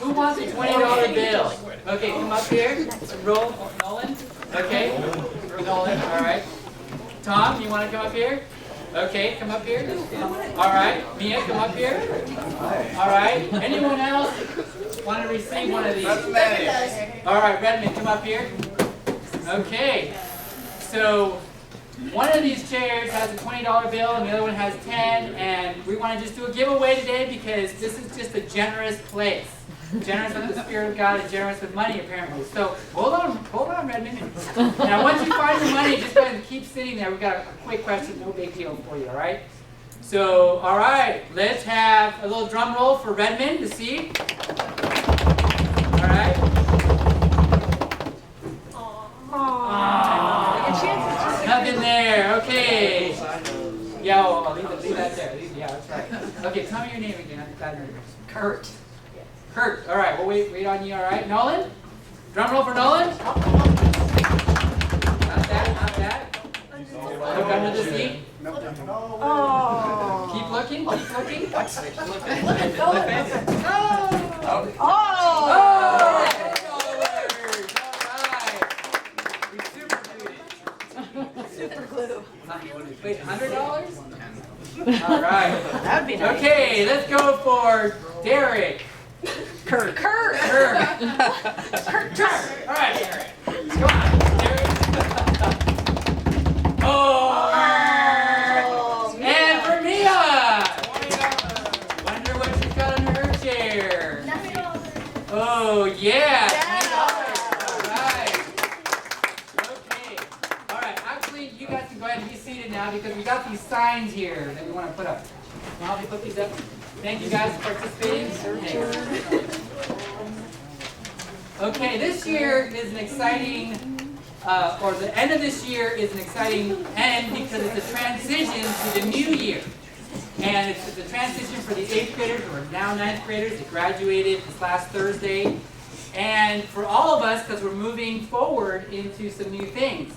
Who wants a $20 bill? Okay, come up here. Roll, Nolan. Okay, Nolan. All right. Tom, you want to come up here? Okay, come up here. All right, Mia, come up here. All right. Anyone else want to receive one of these? All right, Redmond, come up here. Okay. So one of these chairs has a $20 bill and the other one has 10, and we want to just do a giveaway today because this is just a generous place. Generous with the Spirit of God and generous with money, apparently. So hold on, Redmond. Now, once you find your money, just go ahead and keep sitting there. We've got a quick question, no big deal for you, all right? So, all right, let's have a little drum roll for Redmond to see. All right. Aww. Nothing there. Okay. Yeah, I'll leave that there. Yeah, that's right. Okay, tell me your name again. Kurt. Kurt, all right, we'll wait on you, all right? Nolan? Drum roll for Nolan? Not that. Look under the seat. Oh. Keep looking. Oh! Super glue. Wait, $100? All right. That would be nice. Okay, let's go for Derek. Kurt. All right, Derek. Come on, Derek. Oh, and for Mia. Wonder what she's got under her chair. Oh, yeah. $20. All right. Okay. All right. Actually, you guys can go ahead and be seated now because we got these signs here that we want to put up. I'll help you put these up. Thank you guys for participating. Okay, this year is an exciting, or the end of this year is an exciting end because it's a transition to the new year. And it's the transition for the 8th graders, or now 9th graders, that graduated this last Thursday. And for all of us, because we're moving forward into some new things.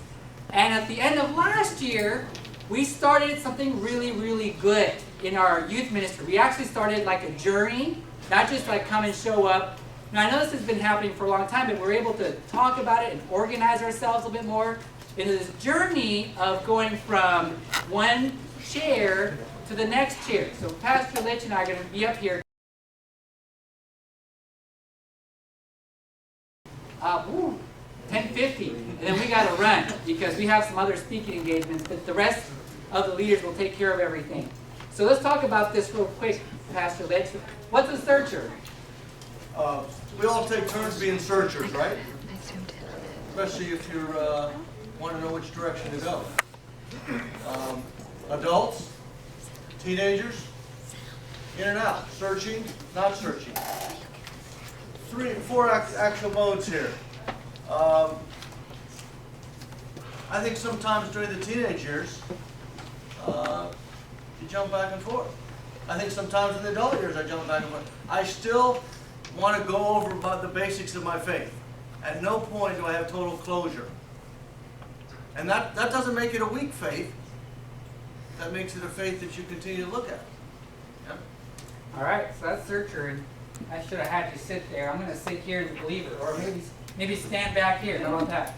And at the end of last year, we started something really, really good in our youth ministry. We actually started like a journey, not just like come and show up. Now I know this has been happening for a long time, but we're able to talk about it and organize ourselves a bit more into this journey of going from one chair to the next chair. So Pastor Litch and I are going to be up here. 10:50, and then we got to run because we have some other speaking engagements, but the rest of the leaders will take care of everything. So let's talk about this real quick, Pastor Litch. What's a searcher? We all take turns being searchers, right? Especially if you want to know which direction to go. Adults, teenagers, in and out, searching, not searching. 4 actual modes here. I think sometimes during the teenage years, you jump back and forth. I think sometimes in the adult years I jump back and forth. I still want to go over about the basics of my faith. At no point do I have total closure. And that doesn't make it a weak faith. That makes it a faith that you continue to look at. Yeah? All right, so that's searcher, and I should have had you sit there. I'm going to sit here as a believer, or maybe stand back here. How about that?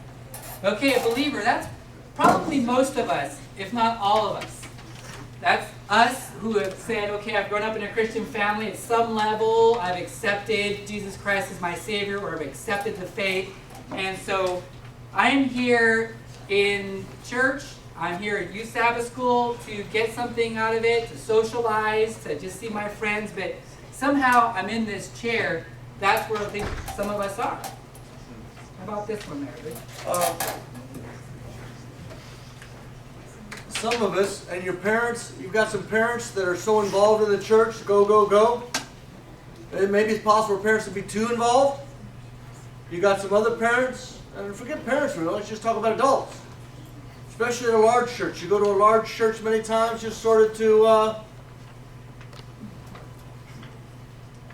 Okay, a believer, that's probably most of us, if not all of us. That's us who have said, okay, I've grown up in a Christian family. At some level, I've accepted Jesus Christ as my Savior, or I've accepted the faith. And so I'm here in church. I'm here at Youth Sabbath School to get something out of it, to socialize, to just see my friends. But somehow I'm in this chair. That's where I think some of us are. How about this one there, Rich? Some of us, and your parents, you've got some parents that are so involved in the church, go. And maybe it's possible for parents to be too involved. You got some other parents, and forget parents really, let's just talk about adults. Especially at a large church. You go to a large church many times just sort of to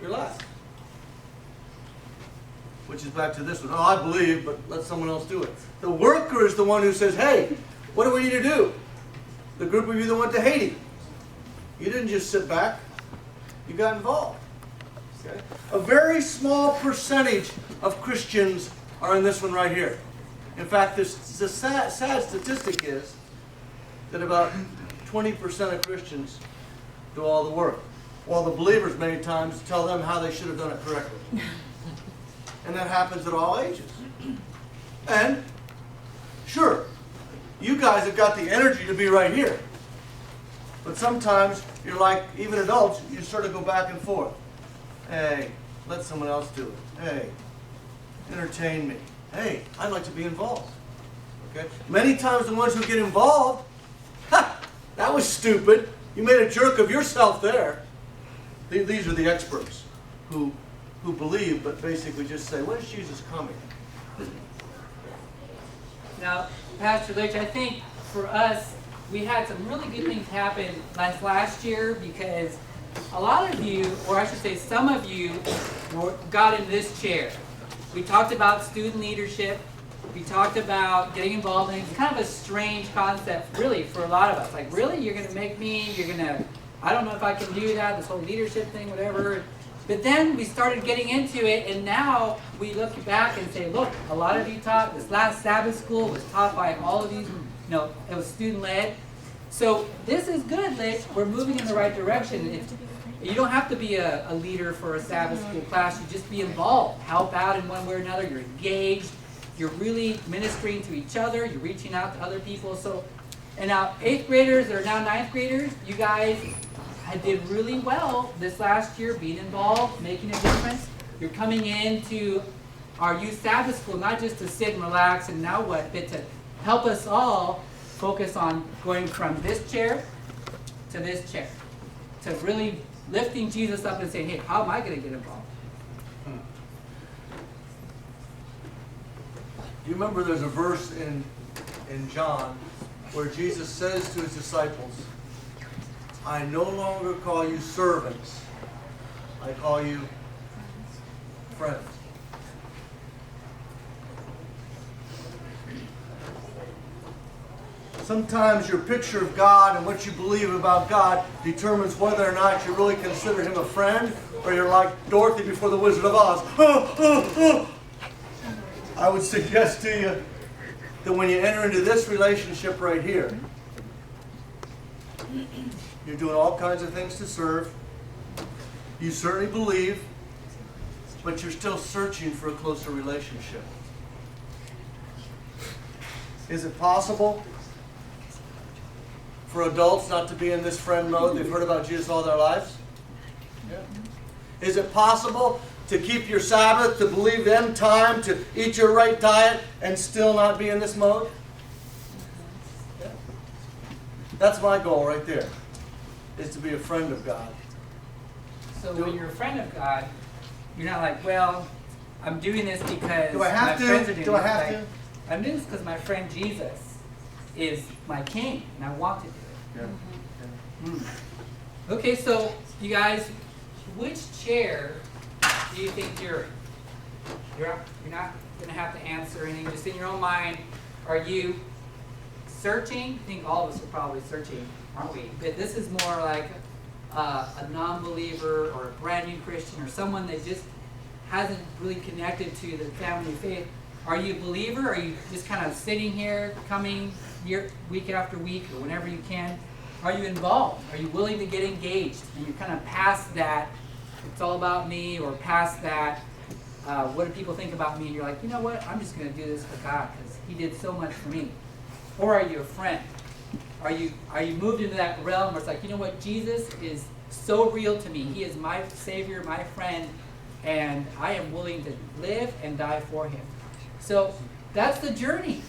relax. Which is back to this one. Oh, I believe, but let someone else do it. The worker is the one who says, hey, what do we need to do? The group of you that went to Haiti. You didn't just sit back. You got involved. Okay? A very small percentage of Christians are in this one right here. In fact, the sad statistic is that about 20% of Christians do all the work, while the believers many times tell them how they should have done it correctly. And that happens at all ages. And, sure, you guys have got the energy to be right here. But sometimes you're like, even adults, you sort of go back and forth. Hey, let someone else do it. Hey, entertain me. Hey, I'd like to be involved. Okay? Many times the ones who get involved, ha, that was stupid. You made a jerk of yourself there. These are the experts who believe, but basically just say, when is Jesus coming? Now, Pastor Leach, I think for us, we had some really good things happen last year because a lot of you, or I should say some of you, got in this chair. We talked about student leadership. We talked about getting involved in it. It's kind of a strange concept, really, for a lot of us. Like, really? You're going to make me, I don't know if I can do that, this whole leadership thing, whatever. But then we started getting into it, and now we look back and say, look, a lot of you taught, this last Sabbath school was taught by all of these, it was student-led. So this is good, Lich. We're moving in the right direction. You don't have to be a leader for a Sabbath school class. You just be involved. Help out in one way or another. You're engaged. You're really ministering to each other. You're reaching out to other people. So, and now 8th graders or now 9th graders, you guys did really well this last year, being involved, making a difference. You're coming into our youth Sabbath school, not just to sit and relax and now what, but to help us all focus on going from this chair to this chair, to really lifting Jesus up and saying, hey, how am I going to get involved? You remember there's a verse in John where Jesus says to his disciples, I no longer call you servants, I call you friends. Sometimes your picture of God and what you believe about God determines whether or not you really consider him a friend, or you're like Dorothy before the Wizard of Oz. I would suggest to you that when you enter into this relationship right here, you're doing all kinds of things to serve. You certainly believe, but you're still searching for a closer relationship. Is it possible for adults not to be in this friend mode? They've heard about Jesus all their lives. Yeah. Is it possible to keep your Sabbath, to believe in time, to eat your right diet, and still not be in this mode? Yeah. That's my goal right there, is to be a friend of God. So when you're a friend of God, you're not like, well, I'm doing this because do I have my friends are doing to? Do I have to? I'm doing this because my friend Jesus is my king, and I want to do it. Yeah. Okay, so you guys, which chair do you think you're in? You're not going to have to answer anything. Just in your own mind, are you searching? I think all of us are probably searching, aren't we? But this is more like a non-believer or a brand new Christian or someone that just hasn't really connected to the family of faith. Are you a believer? Are you just kind of sitting here, coming year, week after week or whenever you can? Are you involved? Are you willing to get engaged? And you're kind of past that, it's all about me, or past that, what do people think about me? And you're like, you know what, I'm just going to do this for God because he did so much for me. Or are you a friend? Are you moved into that realm where it's like, you know what, Jesus is so real to me. He is my Savior, my friend, and I am willing to live and die for him. So that's the journey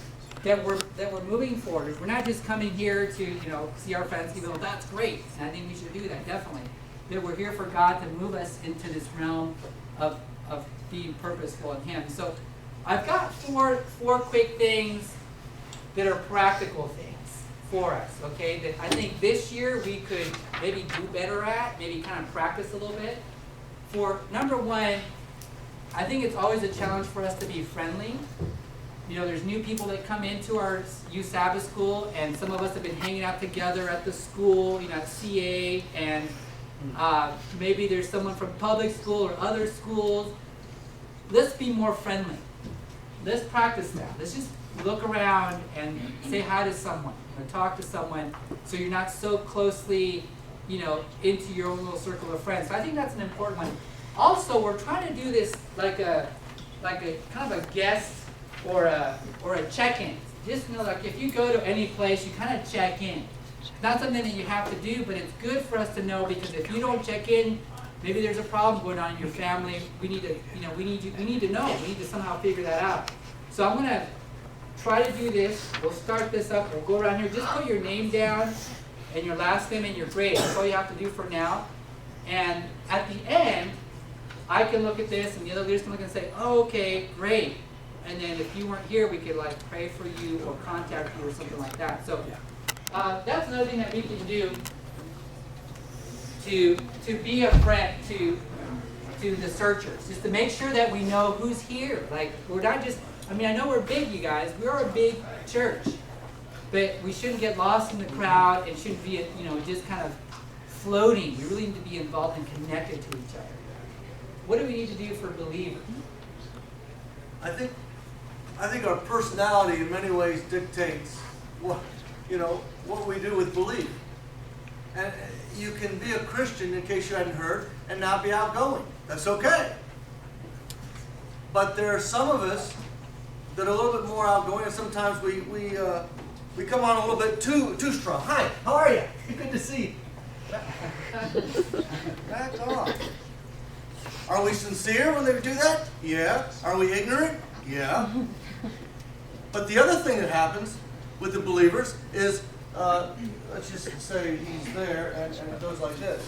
that we're moving forward. We're not just coming here to see our friends, even though that's great, and I think we should do that definitely. That we're here for God to move us into this realm of being purposeful in him. So I've got four quick things that are practical things for us, okay, that I think this year we could maybe do better at, maybe kind of practice a little bit. For number one, I think it's always a challenge for us to be friendly. There's new people that come into our youth Sabbath school, and some of us have been hanging out together at the school, at CA, and Maybe there's someone from public school or other schools. Let's be more friendly. Let's practice that. Let's just look around and say hi to someone or talk to someone so you're not so closely, into your own little circle of friends. So I think that's an important one. Also, we're trying to do this like a kind of a guest or a check-in. Just know, like, if you go to any place, you kind of check in. Not something that you have to do, but it's good for us to know, because if you don't check in, maybe there's a problem going on in your family. We need to, we need to know. We need to somehow figure that out. So I'm gonna try to do this. We'll start this up. We'll go around here. Just put your name down and your last name and your grade. That's all you have to do for now. And at the end, I can look at this, and the other leaders can look and say, "Oh, okay, great." And then if you weren't here, we could like pray for you or contact you or something like that. So that's another thing that we can do to be a friend to the searchers, just to make sure that we know who's here. Like, we're not just, I know we're big, you guys. We are a big church, but we shouldn't get lost in the crowd and shouldn't be, just kind of floating. We really need to be involved and connected to each other. What do we need to do for believers? I think our personality in many ways dictates what we do with belief. And you can be a Christian, in case you hadn't heard, and not be outgoing. That's okay. But there are some of us that are a little bit more outgoing, and sometimes we come on a little bit too strong. Hi, how are you? Good to see you. Back off. Are we sincere when they do that? Yeah. Are we ignorant? Yeah. But the other thing that happens with the believers is, let's just say he's there and it goes like this.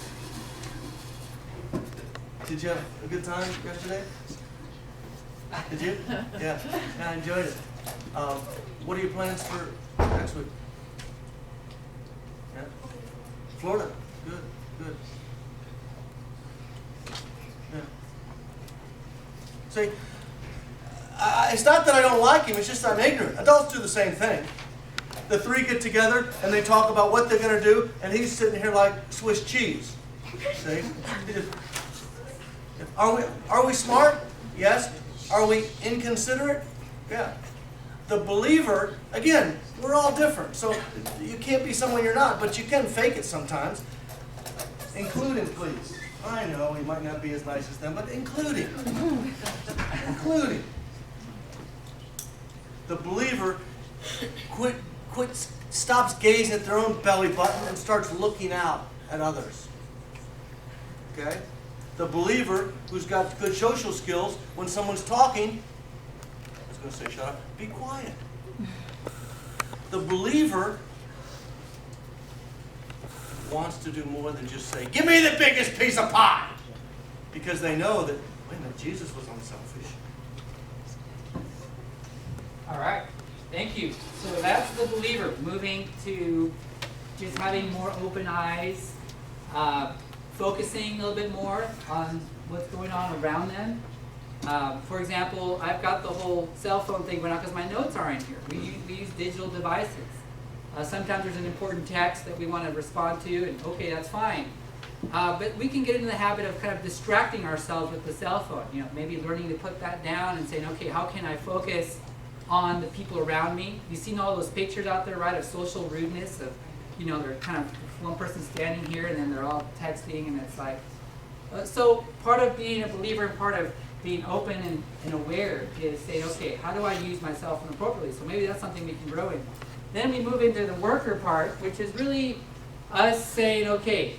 Did you have a good time yesterday? Did you? Yeah. I enjoyed it. What are your plans for next week? Yeah. Florida. Good. Yeah. See, it's not that I don't like him, it's just I'm ignorant. Adults do the same thing. The three get together and they talk about what they're going to do, and he's sitting here like Swiss cheese. See? Are we smart? Yes. Are we inconsiderate? Yeah. The believer, again, we're all different, so you can't be someone you're not, but you can fake it sometimes. Including, please. I know he might not be as nice as them, but including. Including. The believer stops gazing at their own belly button and starts looking out at others. Okay? The believer who's got good social skills, when someone's talking, I was going to say shut up, be quiet. The believer wants to do more than just say, "Give me the biggest piece of pie," because they know that, wait a minute, Jesus was unselfish. All right, thank you. So that's the believer, moving to just having more open eyes, focusing a little bit more on what's going on around them. For example, I've got the whole cell phone thing going on because my notes aren't here. We use digital devices. Sometimes there's an important text that we want to respond to, and okay, that's fine. But we can get into the habit of kind of distracting ourselves with the cell phone. Maybe learning to put that down and saying, okay, how can I focus on the people around me? You've seen all those pictures out there, right, of social rudeness, of, they're kind of one person standing here and then they're all texting, and it's like, so part of being a believer and part of being open and aware is saying, okay, how do I use my cell phone appropriately? So maybe that's something we can grow in. Then we move into the worker part, which is really us saying, okay,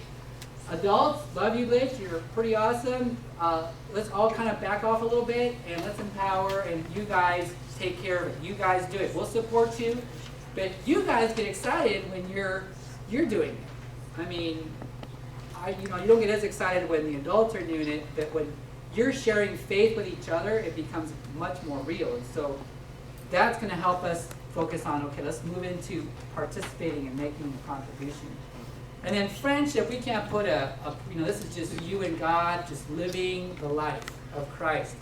adults, love you, Blake, you're pretty awesome. Let's all kind of back off a little bit and let's empower, and you guys take care of it. You guys do it. We'll support you, but you guys get excited when you're doing it. You don't get as excited when the adults are doing it, but when you're sharing faith with each other, it becomes much more real. And so that's going to help us focus on, okay, let's move into participating and making a contribution. And then friendship, we can't put this is just you and God, just living the life of Christ.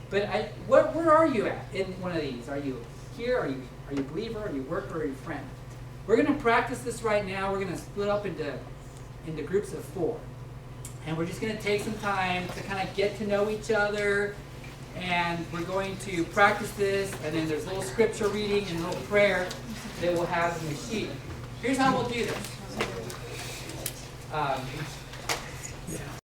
But where are you at in one of these? Are you here? Are you a believer? Are you a worker? Or are you a friend? We're going to practice this right now. We're going to split up into groups of 4. And we're just going to take some time to kind of get to know each other. And we're going to practice this. And then there's a little scripture reading and a little prayer that we'll have in the sheet. Here's how we'll do this.